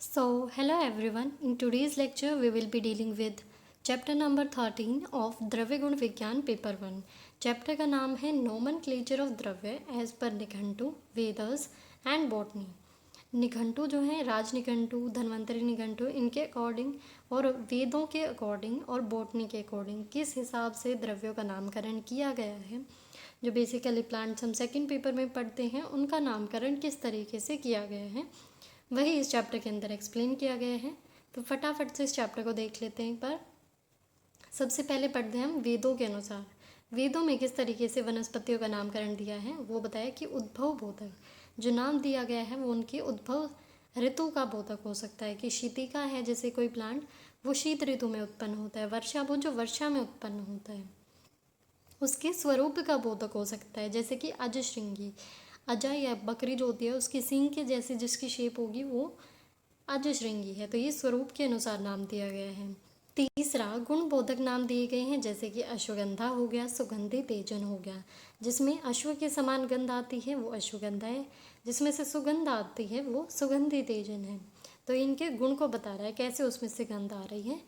So, hello everyone. In today's lecture, we will be dealing with chapter number 13 of द्रव्य गुण विज्ञान paper 1. Chapter का नाम है नोमेनक्लेचर ऑफ द्रव्य as per Nighantu, वेदर्स and botany. Nighantu जो है राजनिघंटु, धन्वंतरी निघंटु, इनके अकॉर्डिंग और वेदों के अकॉर्डिंग और बॉटनी के अकॉर्डिंग किस हिसाब से द्रव्यों का नामकरण किया गया है. जो बेसिकली प्लांट्स हम सेकंड पेपर में पढ़ते हैं उनका नामकरण किस तरीके से किया गया है वही इस चैप्टर के अंदर एक्सप्लेन किया गया है. तो फटाफट से इस चैप्टर को देख लेते हैं एक बार. सबसे पहले पढ़ते हैं हम वेदों के अनुसार. वेदों में किस तरीके से वनस्पतियों का नामकरण दिया है वो बताया कि उद्भव बोधक जो नाम दिया गया है वो उनकी उद्भव ऋतु का बोधक हो सकता है. कि शीतिका है जैसे कोई प्लांट वो शीत ऋतु में उत्पन्न होता है. वर्षा वो जो वर्षा में उत्पन्न होता है उसके स्वरूप का बोधक हो सकता है. जैसे कि अजश्रृंगी, अजा या बकरी जो होती है उसकी सींग के जैसे जिसकी शेप होगी वो अजश्रृंगी है. तो ये स्वरूप के अनुसार नाम दिया गया है. तीसरा गुण बोधक नाम दिए गए हैं जैसे कि अश्वगंधा हो गया, सुगंधि तेजन हो गया. जिसमें अश्व के समान गंध आती है वो अश्वगंधा है, जिसमें से सुगंध आती है वो सुगंधि तेजन है. तो इनके गुण को बता रहा है कैसे उसमें से गंध आ रही है.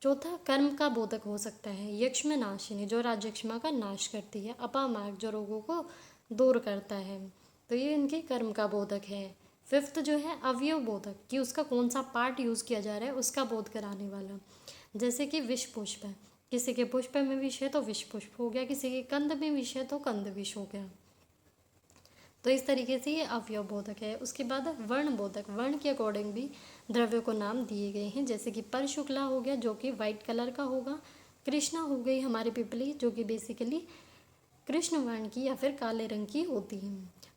चौथा कर्म का बोधक हो सकता है. यक्ष्म नाशिनी जो राजयक्ष्मा का नाश करती है. अपामार्ग जो रोगों को दूर करता है. तो ये इनके कर्म का बोधक है. फिफ्थ जो है अवयव बोधक कि उसका कौन सा पार्ट यूज़ किया जा रहा है उसका बोध कराने वाला. जैसे कि विष पुष्प है, किसी के पुष्प में विष है तो विष पुष्प हो गया, किसी के कंद में विष है तो कंद विष हो गया. तो इस तरीके से ये अवयव बोधक है. उसके बाद वर्ण बोधक, वर्ण के अकॉर्डिंग भी द्रव्यों को नाम दिए गए हैं. जैसे कि पर शुक्ला हो गया जो कि वाइट कलर का होगा. कृष्णा हो गई हमारी पिपली जो कि बेसिकली कृष्ण वर्ण की या फिर काले रंग की होती है.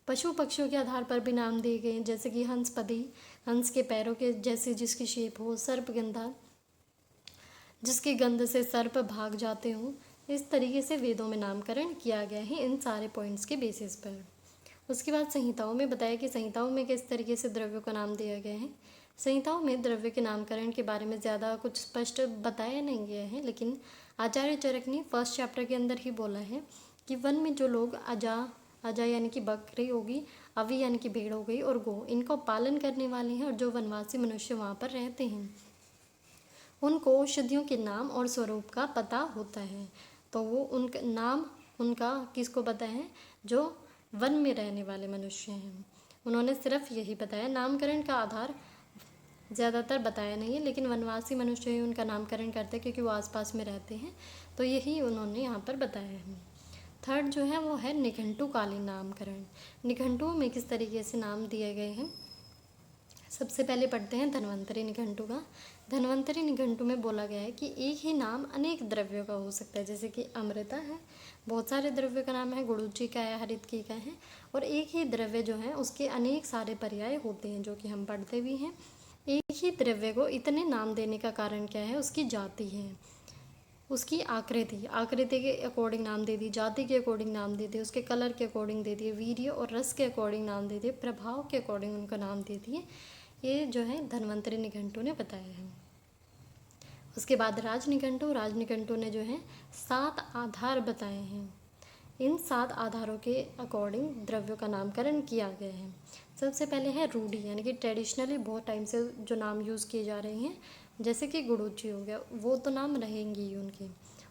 पशु पक्षियों के आधार पर भी नाम दिए गए हैं जैसे कि हंसपदी, हंस के पैरों के जैसे जिसकी शेप हो. सर्पगंधा जिसके गंध से सर्प भाग जाते हों. इस तरीके से वेदों में नामकरण किया गया है इन सारे पॉइंट्स के बेसिस पर. उसके बाद संहिताओं में बताया कि संहिताओं में किस तरीके से द्रव्यों का नाम दिया गया है. संहिताओं में द्रव्य के नामकरण के बारे में ज़्यादा कुछ स्पष्ट बताया नहीं गया है, लेकिन आचार्य चरक ने फर्स्ट चैप्टर के अंदर ही बोला है कि वन में जो लोग अजा अजा यानी कि बकरी होगी, अवी यानी कि भेड़ हो गई और गो इनको पालन करने वाले हैं और जो वनवासी मनुष्य वहाँ पर रहते हैं उनको औषधियों के नाम और स्वरूप का पता होता है. तो वो उनका नाम उनका किसको पता है जो वन में रहने वाले मनुष्य हैं. उन्होंने सिर्फ यही बताया. नामकरण का आधार ज़्यादातर बताया नहीं है, लेकिन वनवासी मनुष्य ही उनका नामकरण करते हैं क्योंकि वो आसपास में रहते हैं. तो यही उन्होंने यहाँ पर बताया है. थर्ड जो है वो है निघंटुकालीन नामकरण. निघंटुओं में किस तरीके से नाम दिए गए हैं. सबसे पहले पढ़ते हैं धन्वंतरी निघंटु का. धन्वंतरी निघंटु में बोला गया है कि एक ही नाम अनेक द्रव्यों का हो सकता है. जैसे कि अमृता है, बहुत सारे द्रव्यों का नाम है. गुड़ुची का है, हरितकी का है. और एक ही द्रव्य जो है उसके अनेक सारे पर्याय होते हैं जो कि हम पढ़ते भी हैं. एक ही द्रव्य को इतने नाम देने का कारण क्या है. उसकी जाति है, उसकी आकृति, आकृति के अकॉर्डिंग नाम दे दी, जाति के अकॉर्डिंग नाम दे दिए, उसके कलर के अकॉर्डिंग दे दिए, वीर्य और रस के अकॉर्डिंग नाम दे दिए, प्रभाव के अकॉर्डिंग उनका नाम दे दिए. ये जो है धन्वंतरी निघंटु ने बताया है. उसके बाद राजनिघंटु ने जो है 7 आधार बताए हैं. इन 7 आधारों के अकॉर्डिंग द्रव्यों का नामकरण किया गया है. सबसे पहले है रूढ़ी यानी कि ट्रेडिशनली बहुत टाइम से जो नाम यूज़ किए जा रहे हैं. जैसे कि गुड़ुची हो गया, वो तो नाम रहेंगे ही उनके.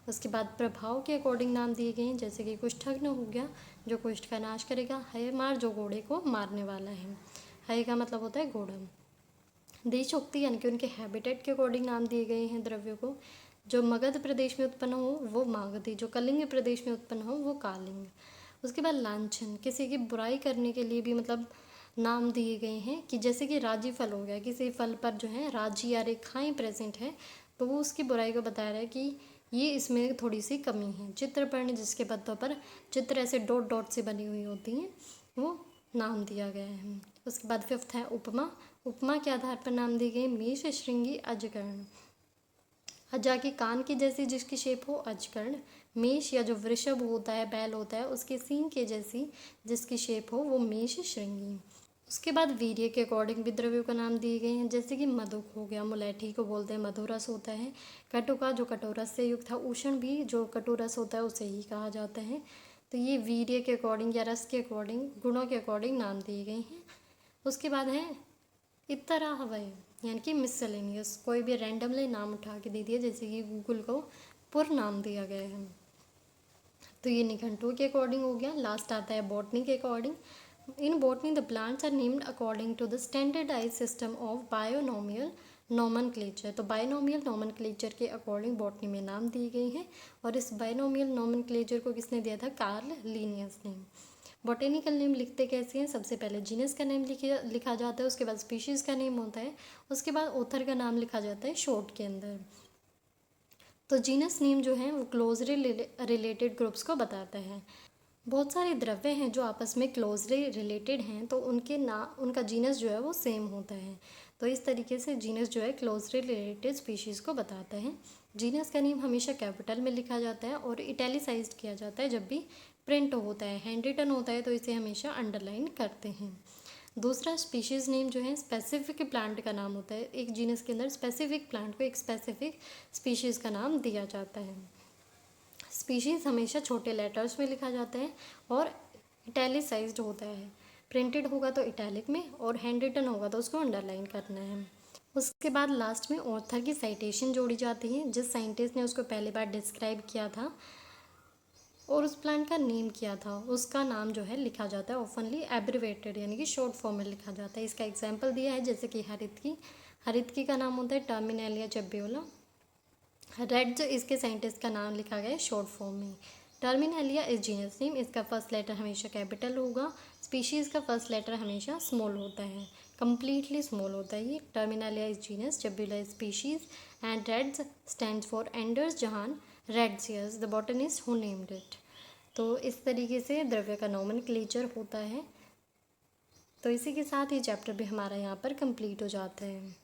उसके बाद प्रभाव के अकॉर्डिंग नाम दिए गए हैं. जैसे कि कुष्ठग्न हो गया जो कुष्ठ का नाश करेगा. हयमार जो घोड़े को मारने वाला है. हय का मतलब होता है घोड़ा. देशोक्ति यानी कि उनके हैबिटेट के अकॉर्डिंग नाम दिए गए हैं द्रव्यों को. जो मगध प्रदेश में उत्पन्न हो वो मागधी, जो कलिंग प्रदेश में उत्पन्न हो वो कालिंग. उसके बाद लांछन, किसी की बुराई करने के लिए भी मतलब नाम दिए गए हैं. कि जैसे कि राजी फल हो गया, किसी फल पर जो है राजी या रेखाएं प्रेजेंट है तो वो उसकी बुराई को बता रहा है कि ये इसमें थोड़ी सी कमी है. चित्रपर्ण जिसके पत्तों पर चित्र ऐसे डॉट डॉट से बनी हुई होती हैं वो नाम दिया गया है. उसके बाद फिफ्थ है उपमा. उपमा के आधार पर नाम दिए गए मेष, श्रृंगी, अजकर्ण. अजा की कान की जैसी जिसकी शेप हो अजकर्ण. मेष या जो वृषभ होता है, बैल होता है, उसके सींग के जैसी जिसकी शेप हो वो मेष, श्रृंगी. उसके बाद वीर्य के अकॉर्डिंग भी द्रव्यों का नाम दिए गए हैं. जैसे कि मधुक हो गया, मुलैठी को बोलते हैं, मधुरस होता है. कटुका जो कटोरस से युक्त है. उष्ण भी जो कटुरस होता है उसे ही कहा जाता है. तो ये वीर्य के अकॉर्डिंग या रस के अकॉर्डिंग, गुणों के अकॉर्डिंग नाम दिए गए हैं. उसके बाद है इतरा हवय यानी कि मिसलेनियस, कोई भी रैंडमली नाम उठा के दे दिया, जैसे कि गूगल को पूर्ण नाम दिया गया है। तो ये निघंटुओं के अकॉर्डिंग हो गया। लास्ट आता है बॉटनी के according. In botany the plants are named according to the standardise system of binomial nomenclature. तो बायोनोमियल नोमेनक्लेचर के अकॉर्डिंग बॉटनी में नाम दिए गए हैं, और इस बायोनोमियल नोमेनक्लेचर को किसने दिया था? कार्ल लिनियस ने। बॉटेनिकल नेम लिखते कैसे हैं? सबसे पहले जीनस का नेम लिखा जाता है, उसके बाद स्पीशीज़ का नेम होता है, उसके बाद ऑथर का नाम लिखा जाता है शॉर्ट के अंदर। तो जीनस नेम जो है वो क्लोजली रिलेटेड ग्रुप्स को बताता है। बहुत सारे द्रव्य हैं जो आपस में क्लोजली रिलेटेड हैं, तो उनका जीनस जो है वो सेम होता है। तो इस तरीके से जीनस जो है क्लोजली रिलेटेड स्पीशीज़ को बताता है। जीनस का नेम हमेशा कैपिटल में लिखा जाता है और इटैलिसाइज्ड किया जाता है जब भी प्रिंट होता है। हैंड रिटन होता है तो इसे हमेशा अंडरलाइन करते हैं। दूसरा स्पीशीज़ नेम जो है स्पेसिफिक प्लांट का नाम होता है। एक जीनस के अंदर स्पेसिफिक प्लांट को एक स्पेसिफिक स्पीशीज़ का नाम दिया जाता है। स्पीशीज़ हमेशा छोटे लेटर्स में लिखा जाता है और इटैलिसाइज्ड होता है। प्रिंटेड होगा तो इटैलिक में, और हैंड रिटन होगा तो उसको अंडरलाइन करना है। उसके बाद लास्ट में ऑथर की साइटेशन जोड़ी जाती है, जिस साइंटिस्ट ने उसको पहली बार डिस्क्राइब किया था और उस प्लांट का नेम किया था, उसका नाम जो है लिखा जाता है ऑफनली एब्रिवेटेड, यानी कि शॉर्ट फॉर्म में लिखा जाता है। इसका एग्जाम्पल दिया है, जैसे कि हरितकी का नाम होता है टर्मिनेलिया चेब्योला। रेड जो इसके साइंटिस्ट का नाम लिखा गया है शॉर्ट फॉर्म में। टर्मिनेलिया इज जीनस नेम, इसका फर्स्ट लेटर हमेशा कैपिटल होगा। स्पीशीज़ का फर्स्ट लेटर हमेशा स्मॉल होता है, कम्प्लीटली स्मॉल होता है ये। Terminalia is genus, chebula is species, and Retz stands for Anders Jahan Retzius the botanist who named it. तो इस तरीके से द्रव्य का नोमेनक्लेचर होता है। तो इसी के साथ ये चैप्टर भी हमारा यहाँ पर कंप्लीट हो जाता है।